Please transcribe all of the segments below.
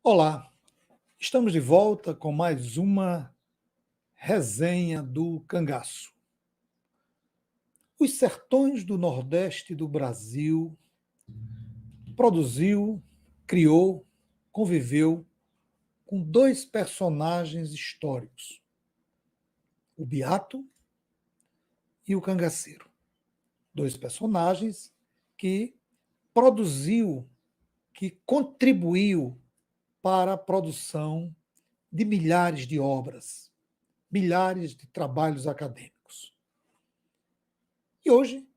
Olá, estamos de volta com mais uma resenha do cangaço. Os sertões do Nordeste do Brasil produziu, criou, conviveu com dois personagens históricos, o Beato e o Cangaceiro. Dois personagens que produziu, que contribuiu para a produção de milhares de obras, milhares de trabalhos acadêmicos. E hoje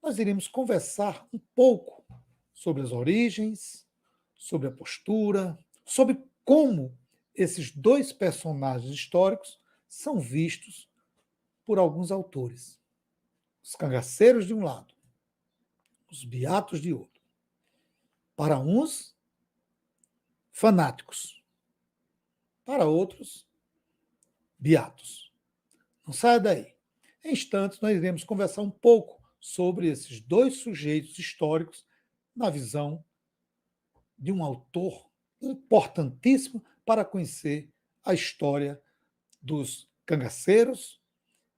nós iremos conversar um pouco sobre as origens, sobre a postura, sobre como esses dois personagens históricos são vistos por alguns autores. Os cangaceiros de um lado, os beatos de outro. Para uns, fanáticos. Para outros, beatos. Não saia daí. Em instantes, nós iremos conversar um pouco sobre esses dois sujeitos históricos na visão de um autor importantíssimo para conhecer a história dos cangaceiros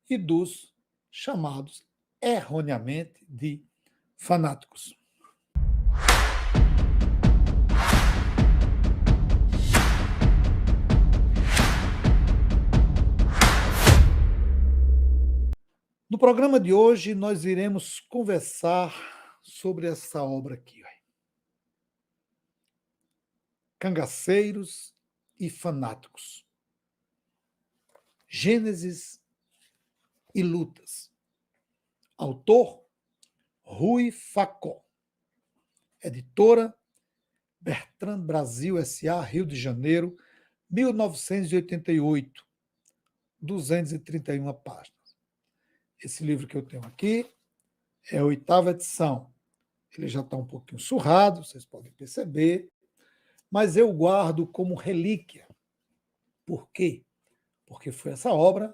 e dos chamados erroneamente de fanáticos. No programa de hoje, nós iremos conversar sobre essa obra aqui. Cangaceiros e fanáticos. Gênesis e lutas. Autor, Rui Facó. Editora, Bertrand Brasil S.A., Rio de Janeiro, 1988. 231 páginas. Esse livro que eu tenho aqui é a 8ª edição. Ele já está um pouquinho surrado, vocês podem perceber, mas eu guardo como relíquia. Por quê? Porque foi essa obra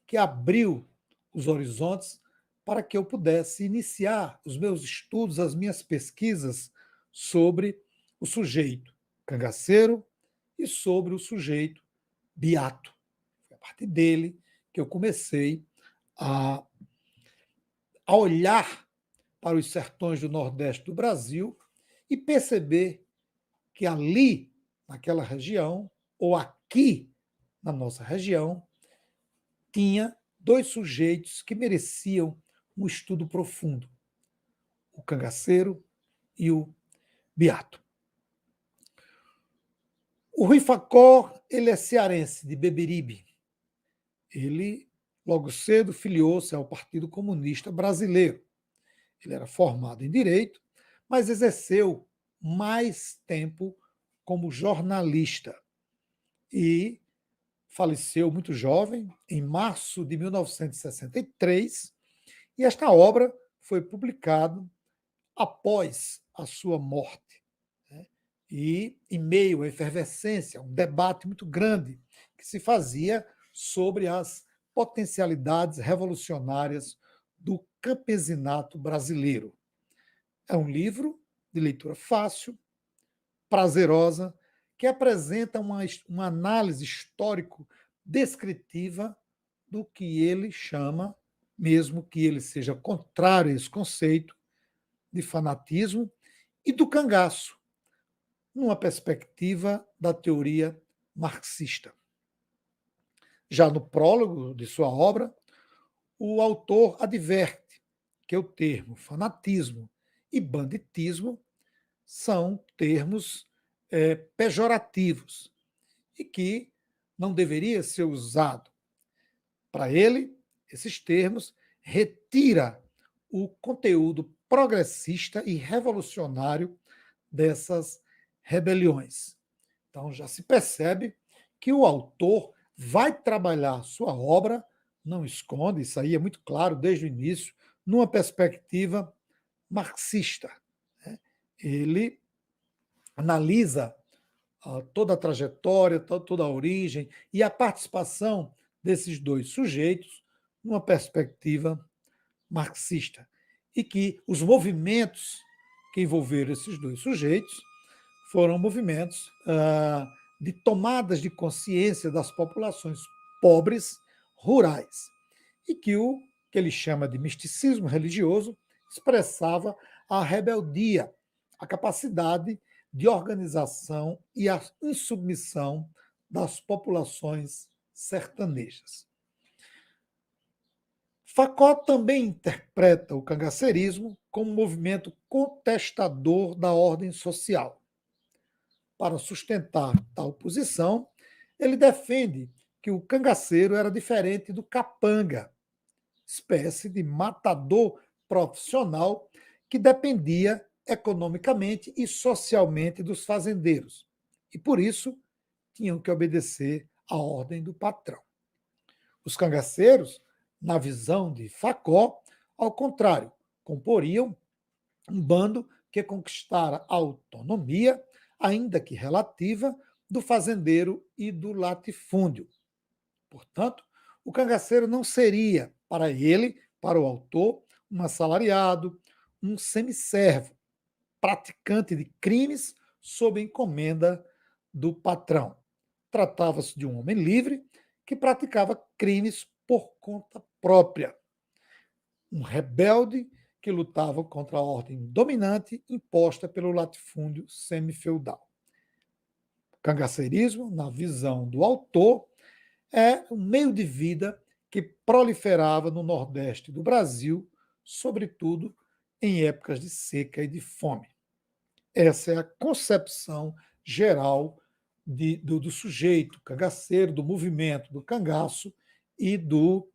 que abriu os horizontes para que eu pudesse iniciar os meus estudos, as minhas pesquisas sobre o sujeito cangaceiro e sobre o sujeito beato. Foi a partir dele que eu comecei a olhar para os sertões do Nordeste do Brasil e perceber que ali, naquela região, ou aqui na nossa região, tinha dois sujeitos que mereciam um estudo profundo: o cangaceiro e o beato. O Rui Facó, ele é cearense, de Beberibe. Ele, logo cedo, filiou-se ao Partido Comunista Brasileiro. Ele era formado em Direito, mas exerceu mais tempo como jornalista e faleceu muito jovem, em março de 1963, e esta obra foi publicada após a sua morte. E em meio à efervescência, um debate muito grande que se fazia sobre as potencialidades revolucionárias do campesinato brasileiro. É um livro de leitura fácil, prazerosa, que apresenta uma análise histórico-descritiva do que ele chama, mesmo que ele seja contrário a esse conceito, de fanatismo e do cangaço, numa perspectiva da teoria marxista. Já no prólogo de sua obra, o autor adverte que o termo fanatismo e banditismo são termos pejorativos e que não deveria ser usado. Para ele, esses termos retira o conteúdo progressista e revolucionário dessas rebeliões. Então já se percebe que o autor vai trabalhar sua obra, não esconde, isso aí é muito claro desde o início, numa perspectiva marxista. Ele analisa toda a trajetória, toda a origem e a participação desses dois sujeitos numa perspectiva marxista. E que os movimentos que envolveram esses dois sujeitos foram movimentos de tomadas de consciência das populações pobres rurais e que o que ele chama de misticismo religioso expressava a rebeldia, a capacidade de organização e a insubmissão das populações sertanejas. Foucault também interpreta o cangaceirismo como um movimento contestador da ordem social. Para sustentar tal posição, ele defende que o cangaceiro era diferente do capanga, espécie de matador profissional que dependia economicamente e socialmente dos fazendeiros, e por isso tinham que obedecer à ordem do patrão. Os cangaceiros, na visão de Foucault, ao contrário, comporiam um bando que conquistara a autonomia, ainda que relativa, do fazendeiro e do latifúndio. Portanto, o cangaceiro não seria, para ele, para o autor, um assalariado, um semiservo, praticante de crimes sob encomenda do patrão. Tratava-se de um homem livre que praticava crimes por conta própria. Um rebelde que lutava contra a ordem dominante imposta pelo latifúndio semifeudal. O cangaceirismo, na visão do autor, é um meio de vida que proliferava no Nordeste do Brasil, sobretudo em épocas de seca e de fome. Essa é a concepção geral do sujeito cangaceiro, do movimento do cangaço e do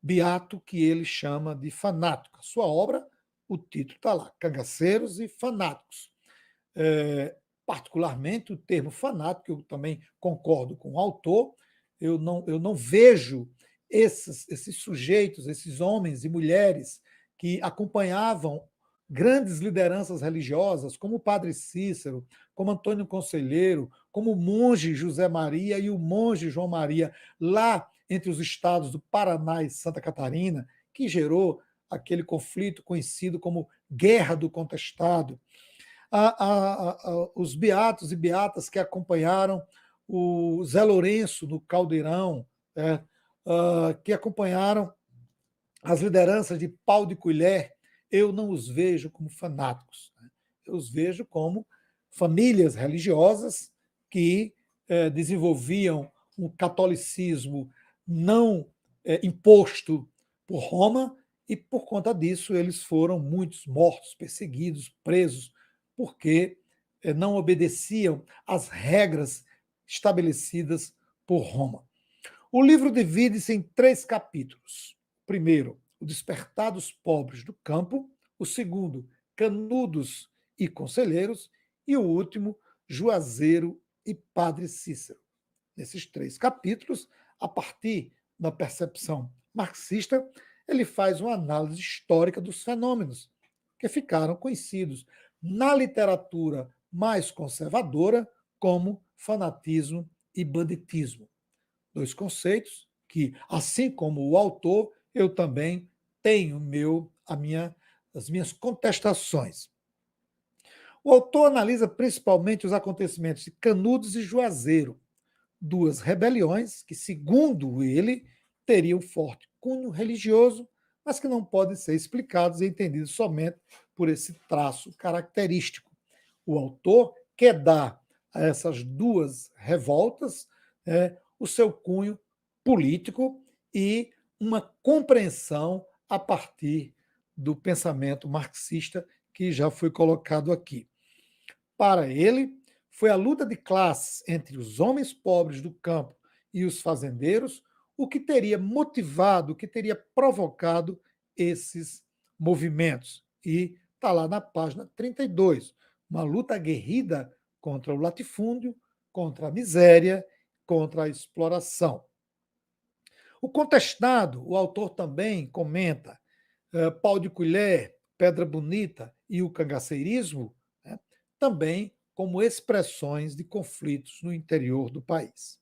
beato que ele chama de fanático. A sua obra, o título está lá, Cangaceiros e Fanáticos. Particularmente o termo fanático, eu também concordo com o autor, eu não vejo esses sujeitos, esses homens e mulheres que acompanhavam grandes lideranças religiosas, como o padre Cícero, como Antônio Conselheiro, como o monge José Maria e o monge João Maria, lá entre os estados do Paraná e Santa Catarina, que gerou aquele conflito conhecido como Guerra do Contestado. Os beatos e beatas que acompanharam o Zé Lourenço no Caldeirão, que acompanharam as lideranças de Pau de Colher, eu não os vejo como fanáticos. Eu os vejo como famílias religiosas que desenvolviam um catolicismo não imposto por Roma, e por conta disso eles foram muitos mortos, perseguidos, presos, porque não obedeciam às regras estabelecidas por Roma. O livro divide-se em 3 capítulos. O primeiro, o despertar dos pobres do campo. O segundo, Canudos e Conselheiros. E o último, Juazeiro e Padre Cícero. Nesses 3 capítulos, a partir da percepção marxista, ele faz uma análise histórica dos fenômenos que ficaram conhecidos na literatura mais conservadora como fanatismo e banditismo. 2 conceitos que, assim como o autor, eu também tenho as minhas contestações. O autor analisa principalmente os acontecimentos de Canudos e Juazeiro, 2 rebeliões que, segundo ele, teriam forte cunho religioso, mas que não podem ser explicados e entendidos somente por esse traço característico. O autor quer dar a essas 2 revoltas o seu cunho político e uma compreensão a partir do pensamento marxista que já foi colocado aqui. Para ele, foi a luta de classes entre os homens pobres do campo e os fazendeiros o que teria motivado, o que teria provocado esses movimentos. E está lá na página 32, uma luta aguerrida contra o latifúndio, contra a miséria, contra a exploração. O contestado, o autor também comenta, Pau de Colher, Pedra Bonita e o cangaceirismo, também como expressões de conflitos no interior do país.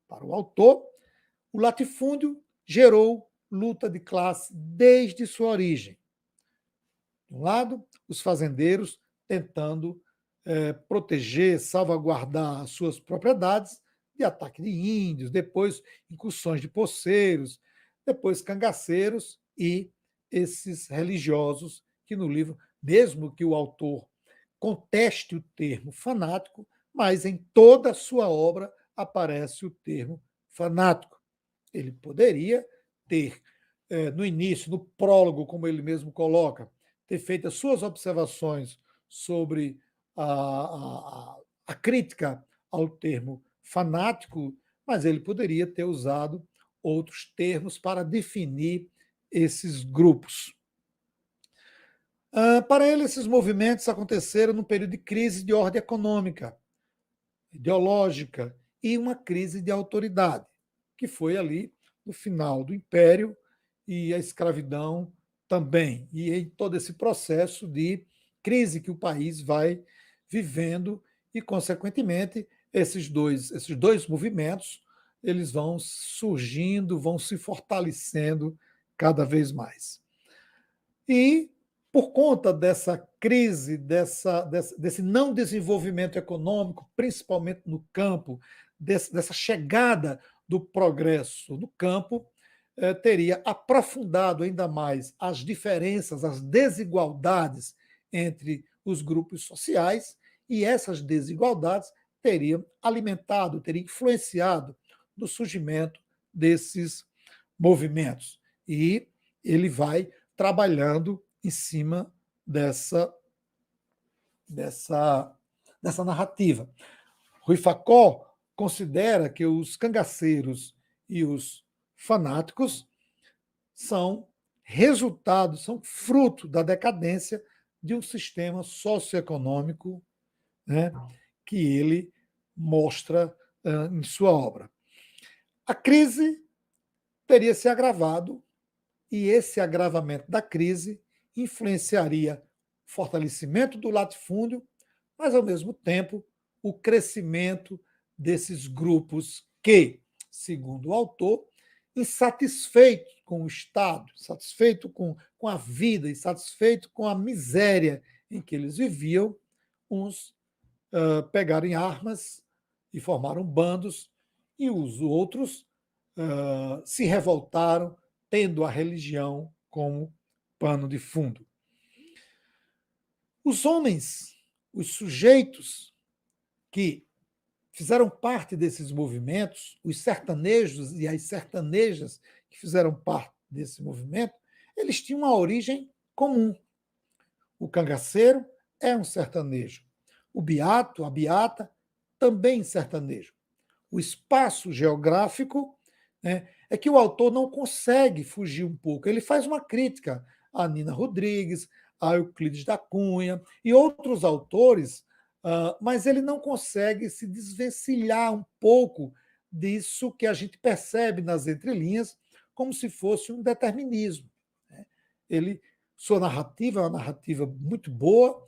Para o autor, o latifúndio gerou luta de classe desde sua origem. De um lado, os fazendeiros tentando proteger, salvaguardar as suas propriedades de ataque de índios, depois incursões de poceiros, depois cangaceiros e esses religiosos que no livro, mesmo que o autor conteste o termo fanático, mas em toda a sua obra aparece o termo fanático. Ele poderia ter, no início, no prólogo, como ele mesmo coloca, ter feito as suas observações sobre a crítica ao termo fanático, mas ele poderia ter usado outros termos para definir esses grupos. Para ele, esses movimentos aconteceram num período de crise de ordem econômica, ideológica e uma crise de autoridade, que foi ali no final do Império e a escravidão também, e em todo esse processo de crise que o país vai vivendo e, consequentemente, esses dois movimentos eles vão surgindo, vão se fortalecendo cada vez mais. E, por conta dessa crise, desse não desenvolvimento econômico, principalmente no campo, dessa chegada do progresso no campo, teria aprofundado ainda mais as diferenças, as desigualdades entre os grupos sociais, e essas desigualdades teriam alimentado, teriam influenciado no surgimento desses movimentos. E ele vai trabalhando em cima dessa, dessa, dessa narrativa. Rui Facó considera que os cangaceiros e os fanáticos são resultado, são fruto da decadência de um sistema socioeconômico, né, que ele mostra em sua obra. A crise teria se agravado e esse agravamento da crise influenciaria o fortalecimento do latifúndio, mas, ao mesmo tempo, o crescimento desses grupos que, segundo o autor, insatisfeitos com o Estado, satisfeito com a vida, insatisfeito com a miséria em que eles viviam, uns pegaram em armas e formaram bandos, e os outros se revoltaram, tendo a religião como pano de fundo. Os homens, os sujeitos que fizeram parte desses movimentos, os sertanejos e as sertanejas que fizeram parte desse movimento, eles tinham uma origem comum. O cangaceiro é um sertanejo. O beato, a beata, também sertanejo. O espaço geográfico, né, é que o autor não consegue fugir um pouco. Ele faz uma crítica a Nina Rodrigues, a Euclides da Cunha e outros autores, mas ele não consegue se desvencilhar um pouco disso que a gente percebe nas entrelinhas como se fosse um determinismo. Né? Sua narrativa é uma narrativa muito boa,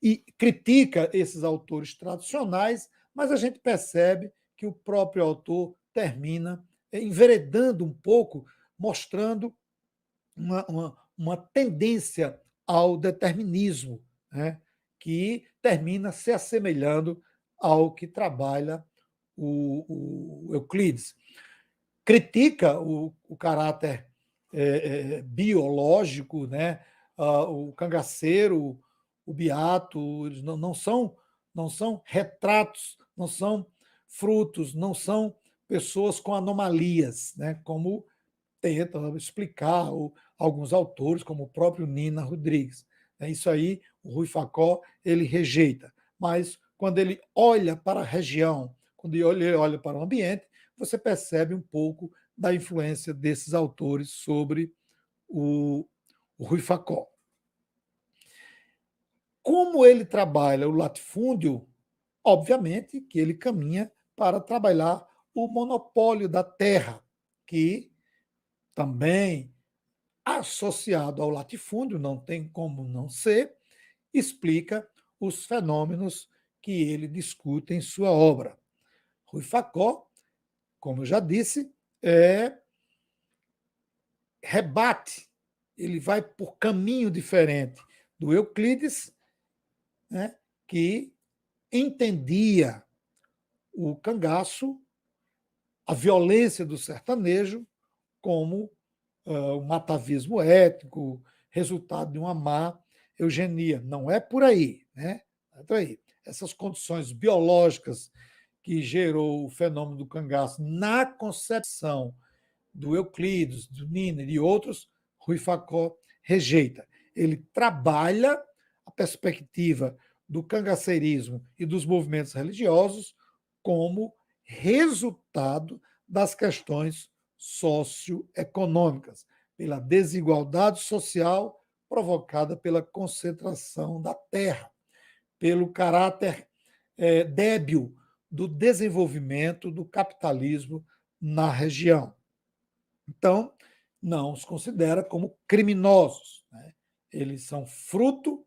e critica esses autores tradicionais, mas a gente percebe que o próprio autor termina enveredando um pouco, mostrando uma tendência ao determinismo, né, que termina se assemelhando ao que trabalha o Euclides. Critica o caráter biológico, né, o cangaceiro, o beato, eles não são retratos, não são frutos, não são pessoas com anomalias, né, como tentam explicar alguns autores, como o próprio Nina Rodrigues. Isso aí o Rui Facó ele rejeita. Mas quando ele olha para a região, quando ele olha para o ambiente, você percebe um pouco da influência desses autores sobre o Rui Facó. Como ele trabalha o latifúndio, obviamente que ele caminha para trabalhar o monopólio da terra, que também associado ao latifúndio, não tem como não ser, explica os fenômenos que ele discute em sua obra. Rui Facó, como eu já disse, rebate, ele vai por caminho diferente do Euclides, né, que entendia o cangaço, a violência do sertanejo, como um atavismo étnico, resultado de uma má eugenia. Não é por aí, né? Não é por aí. Essas condições biológicas que gerou o fenômeno do cangaço na concepção do Euclides, do Niner e outros, Rui Facó rejeita. Ele trabalha a perspectiva do cangaceirismo e dos movimentos religiosos como resultado das questões socioeconômicas, pela desigualdade social provocada pela concentração da terra, pelo caráter débil do desenvolvimento do capitalismo na região. Então, não os considera como criminosos. Né? Eles são fruto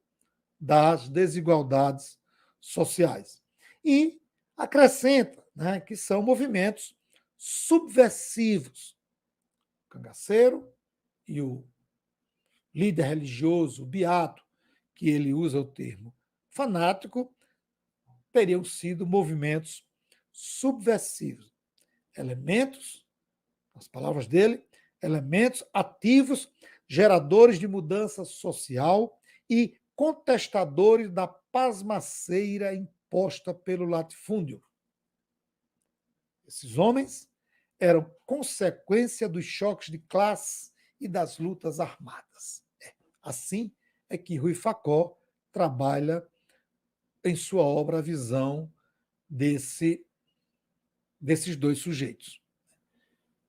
das desigualdades sociais. E acrescenta, né, que são movimentos subversivos. O cangaceiro e o líder religioso, o beato, que ele usa o termo fanático, teriam sido movimentos subversivos. Elementos, as palavras dele, elementos ativos, geradores de mudança social e contestadores da pasmaceira imposta pelo latifúndio. Esses homens eram consequência dos choques de classe e das lutas armadas. Assim é que Rui Facó trabalha em sua obra a visão desses dois sujeitos.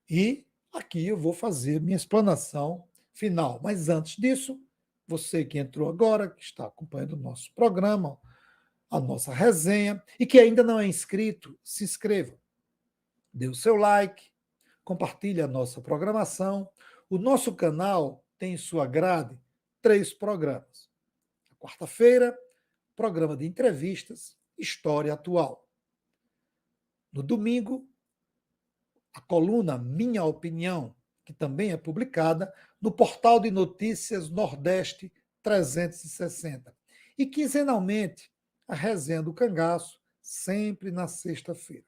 E aqui eu vou fazer minha explanação final. Mas antes disso, você que entrou agora, que está acompanhando o nosso programa, a nossa resenha, e que ainda não é inscrito, se inscreva. Dê o seu like, compartilhe a nossa programação. O nosso canal tem em sua grade 3 programas. Na quarta-feira, programa de entrevistas, História Atual. No domingo, a coluna Minha Opinião, que também é publicada no portal de notícias Nordeste 360. E quinzenalmente, a resenha do cangaço, sempre na sexta-feira.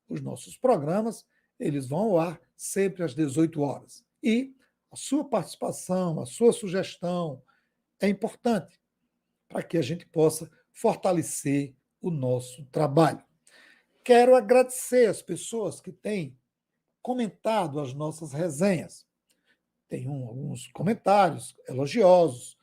Os nossos programas, eles vão ao ar sempre às 18 horas. E a sua participação, a sua sugestão é importante para que a gente possa fortalecer o nosso trabalho. Quero agradecer as pessoas que têm comentado as nossas resenhas. Tem alguns comentários elogiosos,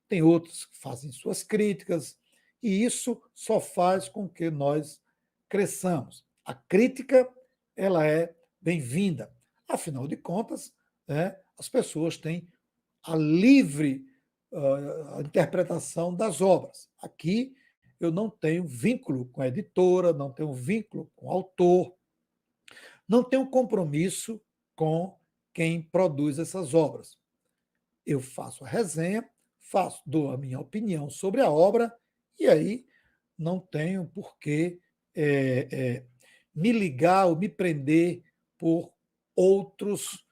tem outros que fazem suas críticas, e isso só faz com que nós cresçamos. A crítica, ela é bem-vinda. Afinal de contas, né, as pessoas têm a livre a interpretação das obras. Aqui eu não tenho vínculo com a editora, não tenho vínculo com o autor, não tenho compromisso com quem produz essas obras. Eu faço a resenha, dou a minha opinião sobre a obra, e aí não tenho por que me ligar ou me prender por outros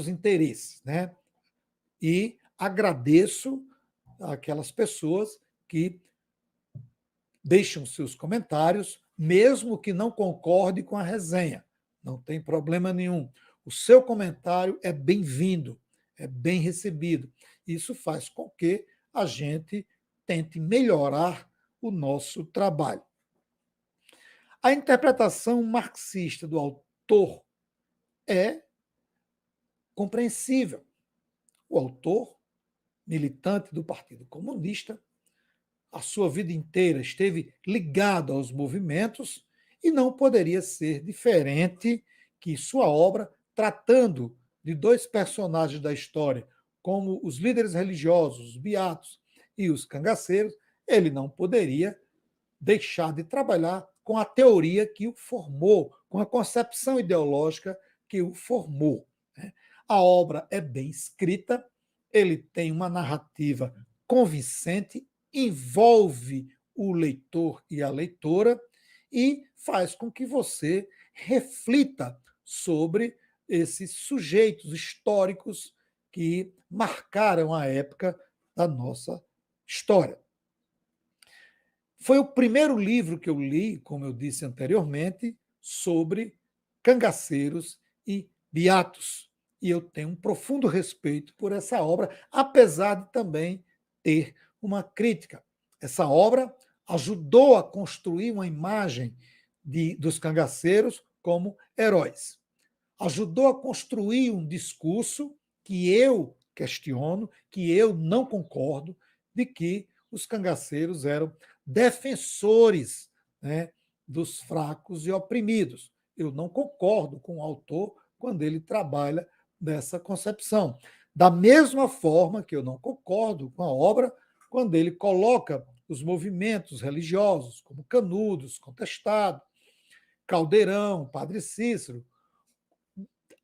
interesses. Né? E agradeço aquelas pessoas que deixam seus comentários, mesmo que não concorde com a resenha. Não tem problema nenhum. O seu comentário é bem-vindo, é bem recebido. Isso faz com que a gente tente melhorar o nosso trabalho. A interpretação marxista do autor é compreensível. O autor, militante do Partido Comunista, a sua vida inteira esteve ligado aos movimentos e não poderia ser diferente que sua obra, tratando de 2 personagens da história, como os líderes religiosos, os beatos e os cangaceiros, ele não poderia deixar de trabalhar com a teoria que o formou, com a concepção ideológica que o formou. Né? A obra é bem escrita, ele tem uma narrativa convincente, envolve o leitor e a leitora e faz com que você reflita sobre esses sujeitos históricos que marcaram a época da nossa história. Foi o primeiro livro que eu li, como eu disse anteriormente, sobre cangaceiros e beatos. E eu tenho um profundo respeito por essa obra, apesar de também ter uma crítica. Essa obra ajudou a construir uma imagem dos cangaceiros como heróis. Ajudou a construir um discurso que eu questiono, que eu não concordo, de que os cangaceiros eram defensores, né, dos fracos e oprimidos. Eu não concordo com o autor quando ele trabalha dessa concepção. Da mesma forma que eu não concordo com a obra quando ele coloca os movimentos religiosos, como Canudos, Contestado, Caldeirão, Padre Cícero,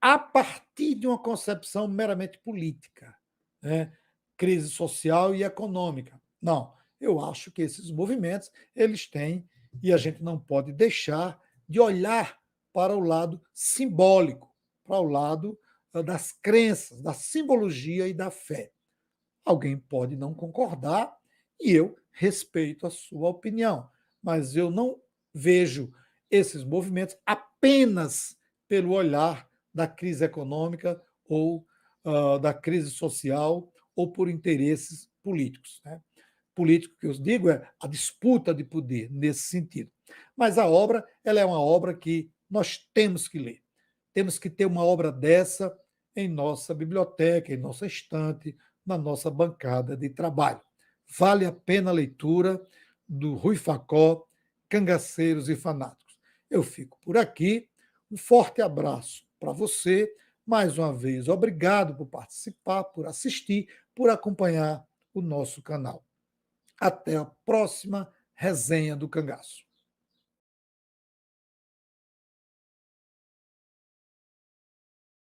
a partir de uma concepção meramente política, né? Crise social e econômica. Não, eu acho que esses movimentos eles têm e a gente não pode deixar de olhar para o lado simbólico, para o lado das crenças, da simbologia e da fé. Alguém pode não concordar e eu respeito a sua opinião, mas eu não vejo esses movimentos apenas pelo olhar da crise econômica ou da crise social ou por interesses políticos. Né? Político que eu digo é a disputa de poder nesse sentido. Mas a obra, ela é uma obra que nós temos que ler. Temos que ter uma obra dessa em nossa biblioteca, em nossa estante, na nossa bancada de trabalho. Vale a pena a leitura do Rui Facó, Cangaceiros e Fanáticos. Eu fico por aqui. Um forte abraço para você. Mais uma vez, obrigado por participar, por assistir, por acompanhar o nosso canal. Até a próxima resenha do Cangaço.